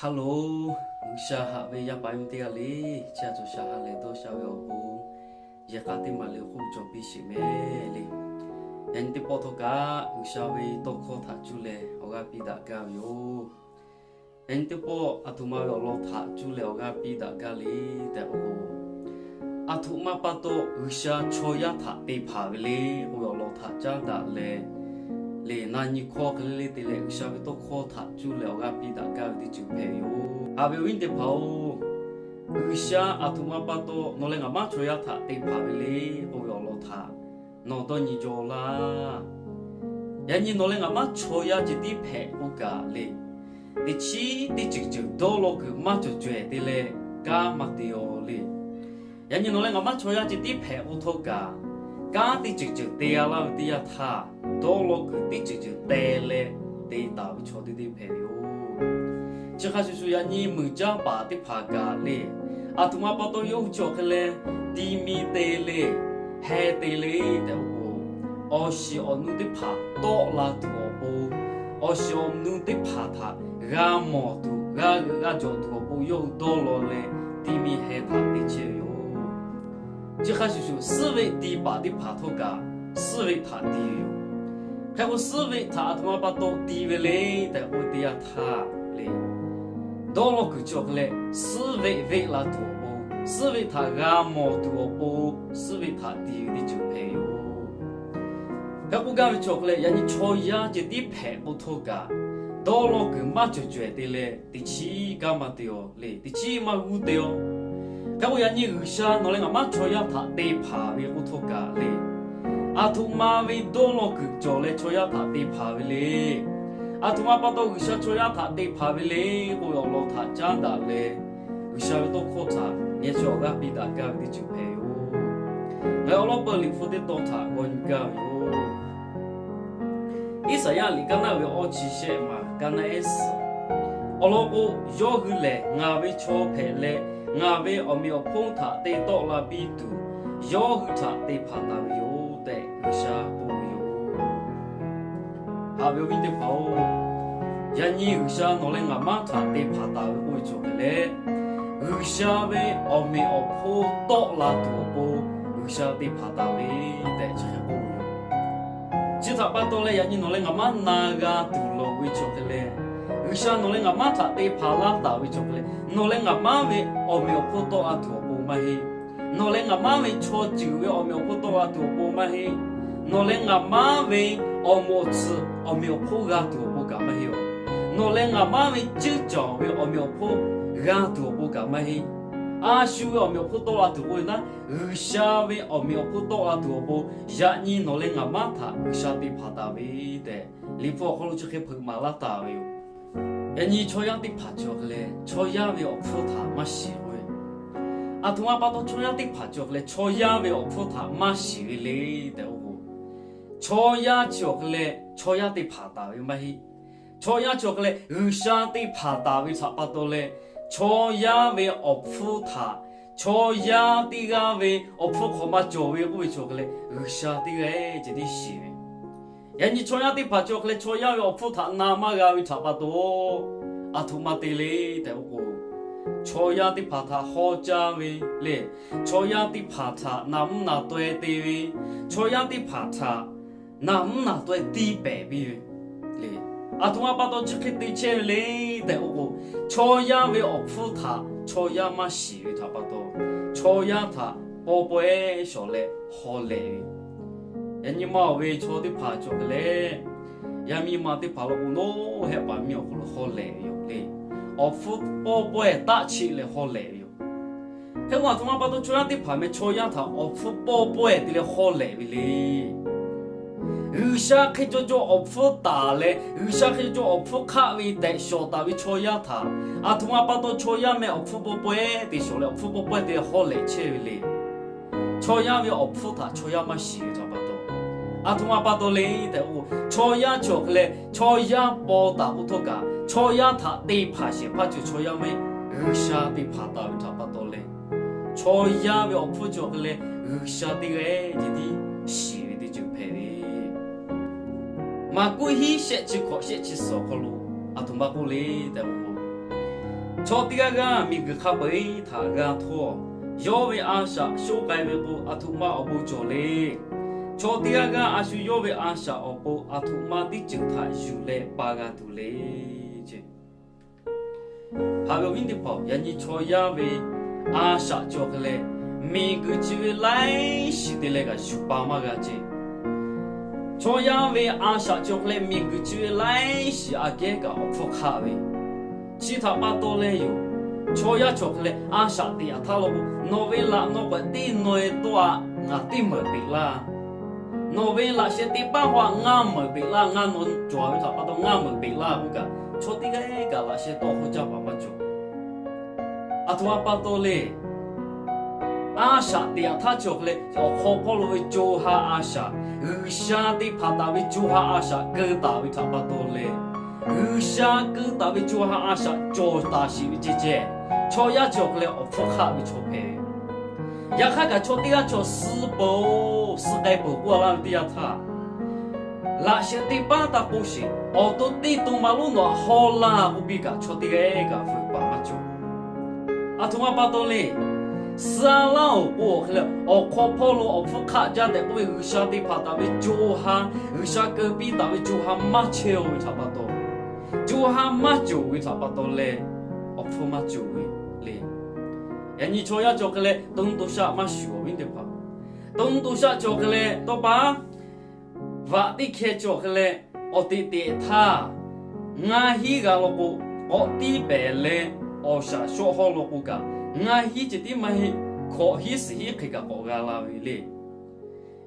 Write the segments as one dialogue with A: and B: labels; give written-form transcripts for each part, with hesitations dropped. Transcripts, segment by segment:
A: Hello，下下位一百五点里，家做下下来到小药铺，一家的买了护照必须买哩。人哋波托家，下位到考塔住嘞，我家比大家哟。人哋波阿图马要落塔住嘞，我家比大家哩得哦。阿图马巴多下错呀塔地爬哩，我要落塔长大嘞。လေနာနီခေါ်ကလေးတေလေရှာဝတော့ခေါ်တာကျူလောကပိတာကတိကျပေယောအဘဝင်းတဲ့ပေါ့ဥရှာအထုမပတ်တော့နော်လည်းငါမချွေရတာတေပါလေဟိုရောလို့တာနော်တော့ညီကျော်လာယညီနော်လည်းငါမချွေရကြတိဖဲဥကလေတချီတချကျတော့လို့ကမချွေတေလေကာမတေယောလေယညီနော်လည်းငါမချွေရကြတိဖဲဥထောကကာတိကျတရားလာတရားသာ多了个地就带来地道错的朋友，这还是说呀你没家把的爬咖嘞，阿图马把到有脚个嘞，地米地嘞，海地嘞的我，我是我努的爬多拉多不，我是我努的爬它，俺毛多，俺脚多不有多了嘞，地米海它的钱哟，这还是说四位地把的爬头咖，四位他地哟。还有四位他他妈把到地位嘞的我的呀他嘞，到了个叫个嘞，四位为了多不，四位他阿毛多不，四位他地位的就配哟。还不干叫个嘞，人家朝呀就地配不脱噶，到了个嘛就觉得嘞，第七干嘛的哟嘞，第七嘛无的哟。还有人家二下拿来嘛朝呀他地爬为不脱噶嘞。阿图马为多了个叫来戳呀他地爬为嘞，阿图马把到个下戳呀他地爬为嘞，我要老他长大嘞，个下为多考察，你叫个比大家的就配哟，我要老本领付的多他我教哟，一啥样你刚那为二七些嘛，刚那也是，我老婆要个嘞，我为错配嘞，我为我没有碰他得到了比度，要个他得爬到哟。个下不有，阿表面的跑，人家个下拿来阿妈他得爬到会做个嘞，个下为后面我坡多拉多坡，个下得爬到位得这个不有，其他把多嘞人家拿来阿妈那个土路会做个嘞，个下拿来阿妈他得爬拉到会做个嘞，拿来阿妈为后面我坡多拉多坡嘛嘿。侬来阿妈为错酒为我没有破多啊多不嘛嘿，侬来阿妈为我没吃我没有破啊多不干嘛嘿，侬来阿妈为酒酒为我没有破啊多不干嘛嘿，阿叔为我没有破多啊多不那，二下为我没有破多啊多不，呀你侬来阿妈他二下的爬到位的，你不好了就去碰马拉大为哟，人你错样的爬着个嘞，错样为我破他嘛喜。阿图阿巴多错呀的爬脚嘞，错呀为我破塔马西嘞的我，错呀脚嘞，错呀的爬大为嘛嘿，错呀脚嘞，二下的爬大为差不多嘞，错呀为我破塔，错呀的个为我破可嘛脚为为脚嘞，二下的个这的西为，人家错呀的爬脚嘞，错呀为我破塔那么个为差不多，阿图马的嘞的我。错呀的爬塔好家为嘞，错呀的爬塔那唔那对地位，错呀的爬塔那唔那对地北为嘞，阿同阿巴到这个地切嘞的我，错呀为我扶塔，错呀嘛喜为差不多，错呀他宝贝小嘞好嘞，人家嘛为错的爬着个嘞，人家嘛的爬了不孬，还把苗好了好嘞哟嘞。我父宝贝打起来好累哟，嘿我他妈把都这样的牌面戳样他，我父宝贝的嘞好累嘞，二下去就我父打嘞，二下去就我父卡为的小打为戳样他，啊他妈把都戳样没我父宝贝的小嘞，我父宝贝的好累切嘞，戳样为我父他戳样嘛洗差不多。阿图马巴多嘞的我，错呀错嘞，错呀包打不脱噶，错呀他得爬些爬就错呀没，二下得爬到差不多嘞，错呀要不着嘞，二下的哎这的洗的就配嘞，马古希写起考写起少考路，阿图马古嘞的我， cho tia ga mi ga kha bai tha ga tho yo ve asha sho kai ve bu athuma obu chole cho tia ga asu yo ve asha obu athuma ti ching tha yu le pa ga tu le che ha ve win de pa ya ni cho ya ve asha cho kle mi gu chi ve lai shi de le ga shu pa ma ga che cho ya ve asha cho kle mi gu chi ve lai shi a ge ga ofu kha ve chi tha pa to le yo cho ya cho kle asha ti a tha lo novela no ba ti noi to a nga ti mo bi la novela se ti pa hwa nga mo bi la nga non cho a tha pa to nga mo bi la bu ka cho ti ga la se to ho ja pa ma cho a to pa to le asha ti a tha cho kle o kho po lo we jo ha asha u sha ti pa ta we jo ha asha ge ta we tha pa to le u sha ge ta we jo ha asha jo ta shi we je je cho ya cho kle o pho kha we cho pe ya kha ga cho ti ya cho si bo si dai bo kwa la ti ya tha la she ti pa ta po shi o to ti tu ma lu no ho la bu bi ga cho ti ga fu pa ma cho a tu ma pa to le sa la o bo kle o kho pho lo o pho kha ja de bu u sha ti pa ta we jo ha u sha ke bi ta we jo ha ma che o tha pa to jo ha ma jo we tha pa to le o pho ma jo we le ya ni cho ya cho kle dong do sha ma shu win de pa dong do sha cho kle to pa va ti khe cho kle o ti ti tha nga hi ga lo bu o ti be le o sha sho ho lo bu ga nga hi ji ti ma hi kho hi si hi khi ga ko ga la wi le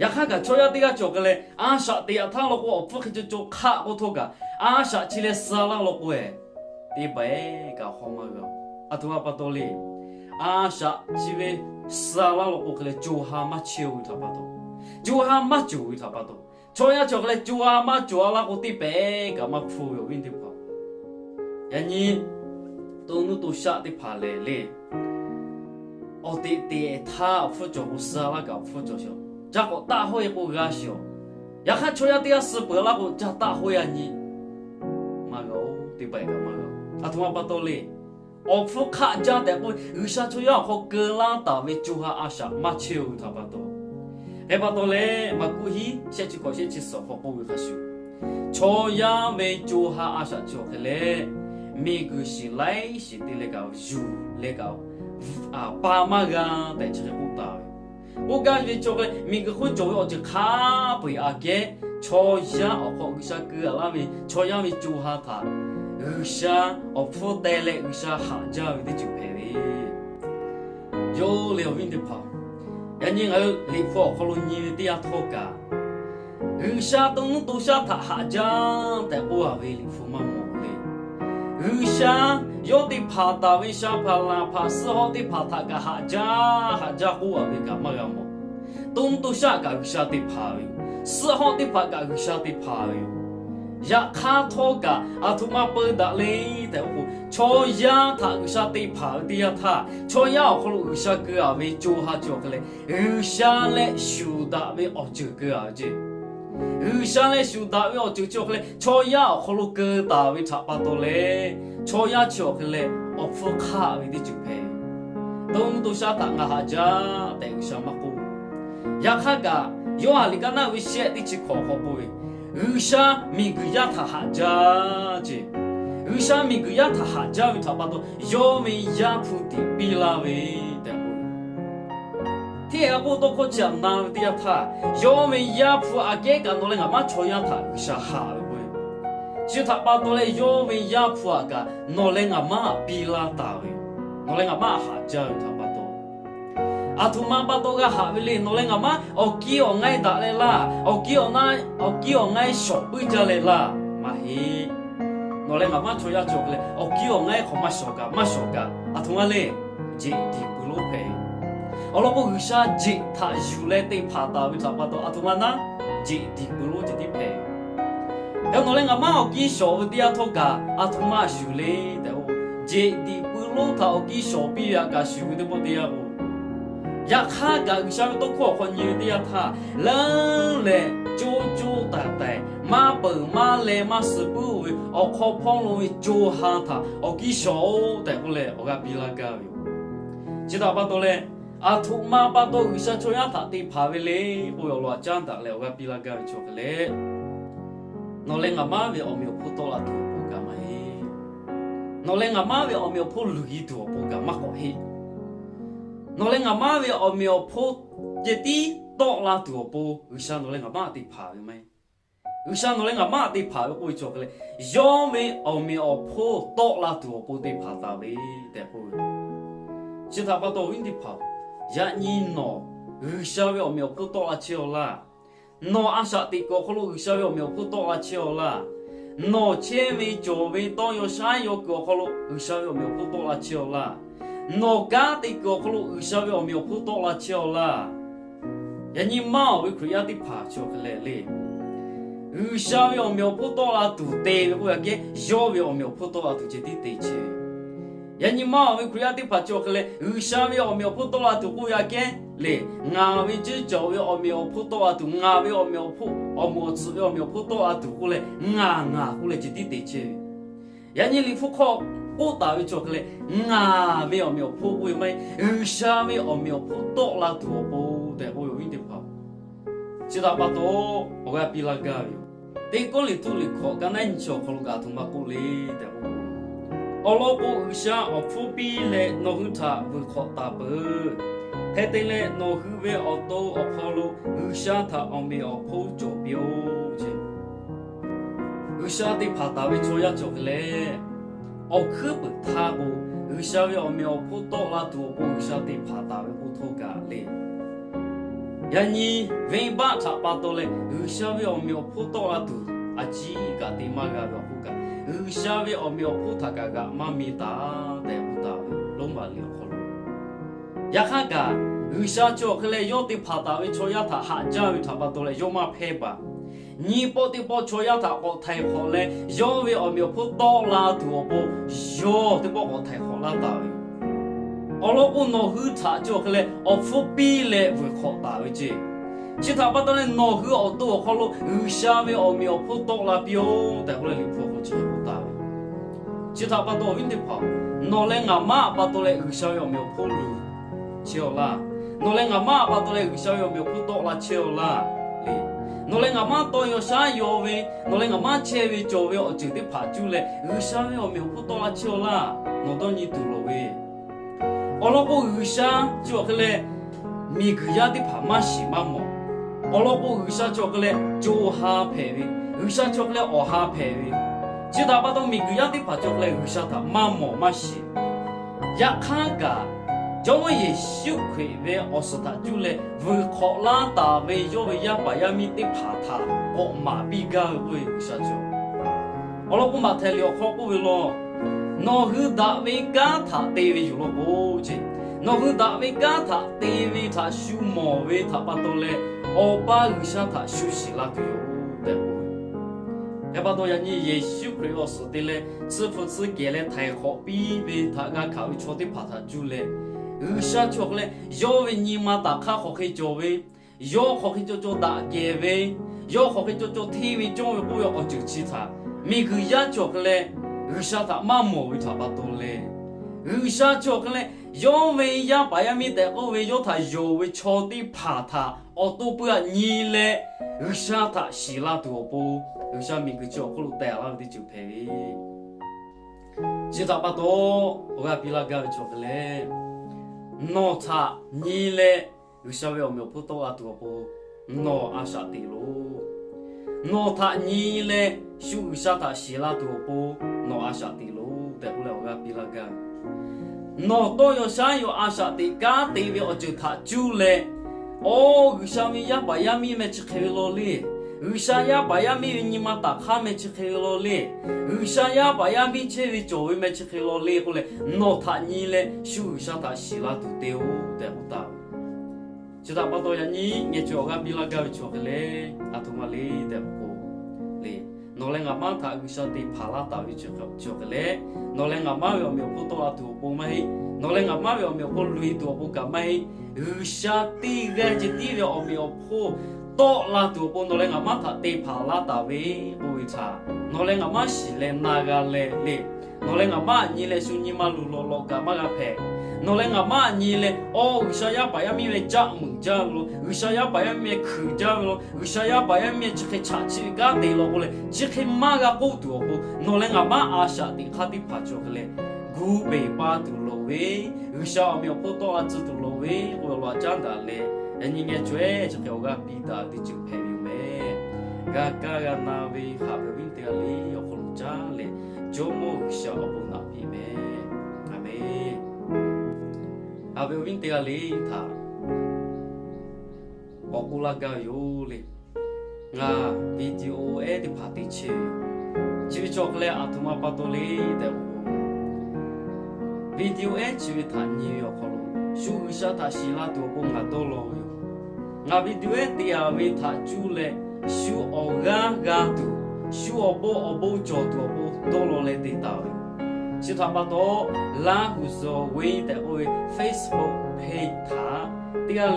A: ya kha ga cho ya ti ga cho kle a sha ti a tha lo ko o phu khi cho kha ko tho ga a sha chi le sa la lo ko e ti be ga ho ma ga a tu pa to le a sha chi ve sa la lo ko kle jo ha ma che u tha pa to jo ha ma jo u tha pa to cho ya cho kle jo ha ma jo la ko ti be ga ma phu yo win ti pa ya ni to nu to sha ti pa le le o ti ti tha phu jo u sa la ga phu jo sho ja ko da ho ye ko ga sho ya kha cho ya ti ya si pe la ko ja da ho ya ni ma ga o ti be ga ma ga a tu ma pa to le o phu kha ja de ko u sha cho ya ko ge la da we ju ha a sha ma che u tha pa to e pa to le ma ku hi se chi ko se chi so ho ko we kha shu cho ya we ju ha a sha cho ke le mi gu shi lai shi ti le ga ju le ga a pa ma ga de chi ku ta我感觉这个每个会做就卡不要给，朝下哦好个啥个那边朝下面做下他，下哦不带来下下家的就陪呗，有了windy跑，人家我离谱可能你的呀脱噶，下都下他下家，但我啊为离谱嘛冇嘞，下。有的怕大为下怕啦怕死好的怕他个下家户啊为干嘛样么？东都下个下的怕哟，死好的怕个下的怕哟，呀卡托个啊他妈不得嘞的我，朝呀他下的怕的呀他，朝呀可能下个啊为做下做个嘞，下来修的为哦这个啊这。下来修大为哦就做个嘞，朝呀可能个大为差不多嘞。cho ya cho kle of kha we di chupe dong tu sha ta nga ha ja te sha ma ku ya kha ga yo ali ka na we she di chi kho kho bu u sha mi gu ya tha ha ja je u sha mi gu ya tha ha ja we tha pa to yo me ya phu ti pi la we te bu ti a bu to ko cha na ti ya tha yo me ya phu a ke ka no le nga ma cho ya tha u sha ha chỉ thà bao tôi lấy vô về gia phụ cả nó lên ngắm mà pi la tao nó lên ngắm mà hạ chơi thà bao tôi à thu mà bao tôi cái hạ về lên nó lên ngắm mà ở kia ở ngay đã lên la ở kia ở ngay shop bây giờ lên la mà hi nó lên ngắm mà chơi ra chơi lên ở kia ở ngay không mà shop cả à thu mà lên chỉ đi bulu pe ở lúc bữa sau chỉ thà du lên đi phá tao với thà bao tôi à thu mà na chỉ đi bulu chỉ đi pe nếu nói là mà học kỹ số thì à thôi cả à thôi mà xử lý đâu chỉ đi bữa lúc thảo kỹ số bây giờ cả xử lý được đi à cô ya khá cả sao tôi khó khăn nhiều đi à tha lớn lệ chú ta 马本马来马是不为，靠旁路为就喊他，给小带过来，个比拉高哟。知道巴多嘞，土马巴多为啥就要他的爬回来，不要乱讲的嘞，个比拉高就个嘞。那嘞俺妈为没有普多啦，都不干嘛嘿。那嘞俺妈为没有普路易都不干嘛好嘿。那嘞俺妈为没有普一滴多啦都不，为啥那嘞俺妈的爬回没？为啥那嘞俺妈的爬会做个嘞？因为没有普多啦都不的爬到位的不。其他把多问的爬，呀你喏，为啥为没有普多啦桥啦？no 阿啥的个可能小有没有不多啊桥啦 no 前位脚位当有啥有个可能小有没有不多啊桥啦 no 家的个可能小有没有不多啊桥啦人家妈为可要的爬桥个来嘞小有没有不多啊都得我要给小有没有不多啊都接的得去人家妈为可要的爬桥个来小有没有不多啊都我要给嘞，俺为只教为没有普多啊度，俺为没有普，没吃为没有普多啊度过来，俺过来就得得去。人家你不考，我大为做个嘞，俺为没有普为没，下为没有普多啦度不得我有问题跑。知道巴多，我个比拉高哟。对个里头里考，刚才你说考了个同马过来的我。老婆下普比嘞，那很差会考大本。还得嘞，那后尾都考了，下他没有跑脚标去，下的爬大位做呀做个嘞，可不他不，下位没有跑到啦多不，下的爬大位不脱个嘞，人家尾巴差不多嘞，下位没有跑到啦多，几个的嘛个不个，下位没有跑他个妈咪大的不大位，龙马了好了。呀哈个，下就可能有的爬到位做呀他下家位差不多嘞，有嘛配吧？你不的不做呀他我太好嘞，有位没有跑到啦多不？有的不我太好啦大位。老婆弄好他就可能不比嘞会好大位去。其他不多嘞弄好多好了，下位没有跑到啦标，但后来你跑好才好大位。其他不多问题跑，弄嘞俺妈不多嘞下位没有跑路。桥啦，那嘞俺妈把多嘞小有没有不多啦桥啦，哩，那嘞俺妈多有啥有喂，那嘞俺妈前位就喂我就得爬住嘞，小有没有不多啦桥啦，那到你读了喂，我老婆下就个嘞，米个呀的爬马西马么，我老婆下就个嘞就哈陪喂，下就个嘞我哈陪喂，其他把到米个呀的爬就个嘞下他马么马西，呀看个。叫我也羞愧为是他就来为考拉大为要为呀把呀米的爬他，我马比个为啥子？我老婆马太了考不为咯，那后大为干他对为有了不去，那后大为干他对为他修毛为他把到嘞，把为啥他休息了就有的不？要把到人家也羞愧是的嘞，是不是给了太好比为他个考虑错的爬他就嘞？下就个嘞，要为你妈打卡好去教为，要好去就打给为，要好去就体为教为不要就其他，每个呀就个嘞，下他妈莫为他把多嘞，下就个嘞，要为呀把呀米带我为要他要为超的怕他，都不要你嘞，下他洗了多不，下每个就个路带了的就陪，其他把多，我要比那个就个嘞。那他你嘞，有小有没有不多啊多不？那阿啥的喽？那他你嘞，修啥他洗了多不？那阿啥的喽？但后来我比那个，那都有啥有阿啥的家的为我就他就嘞，有啥咪呀把呀咪没吃开了嘞？有啥呀把呀咪你妈打卡没吃开了嘞？有啥呀把呀咪吃为作为没吃开了嘞？后来那他你嘞，修啥他洗了都丢的不到。就他把多呀你做个比那个做个嘞，同我嘞的不过嘞。那嘞俺妈他有啥的爬拉到一做个嘞，那嘞俺妈有没有不多啊多不没？那嘞俺妈有没有不累多不干没？有啥的个就地了没有破。多拉多波，我来阿妈他得爬拉大位不会差，我来阿妈是来那个来，我来阿妈你来说你马路路干嘛个拍？我来阿妈你来哦，啥呀把呀咪来家门家咯，啥呀把呀咪口家咯，啥呀把呀咪只去查起个地咯过来，只去马个高多不？我来阿妈阿啥的他的爬着个来，古北巴多路喂，啥咪不多啊子多路喂，我老讲的嘞，人家追只去我个比达的就拍有没？个那位下边边的哩要红家嘞，就么啥不那比没，阿没。下边边的哩他，我古拉个有哩，啊，video的拍的车，就做个嘞阿图马巴多哩的video就他你要可能，属下他希拉多不阿多咯哟，啊 video的啊为他做嘞，属我个多，属我不做多咯嘞的到哟。其他巴多拉胡说为的为 Facebook 配他，第二个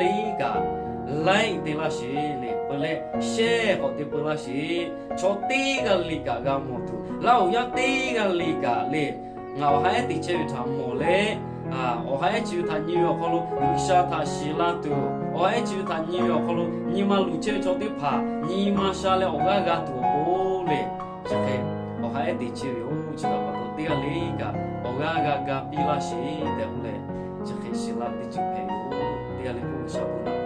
A: like 的那些嘞，不嘞 share 或者不那些，从第一个里个个么子，老要第一个里个嘞，我还得去他么嘞啊，我还去他纽约可能有啥他希拉多，我还去他纽约可能你妈路去从的爬，你妈下来我个多不嘞，这个我还得去哟，知道吧？第二个，我个比拉西的嘞，这个希腊的就配有，第二个不晓得。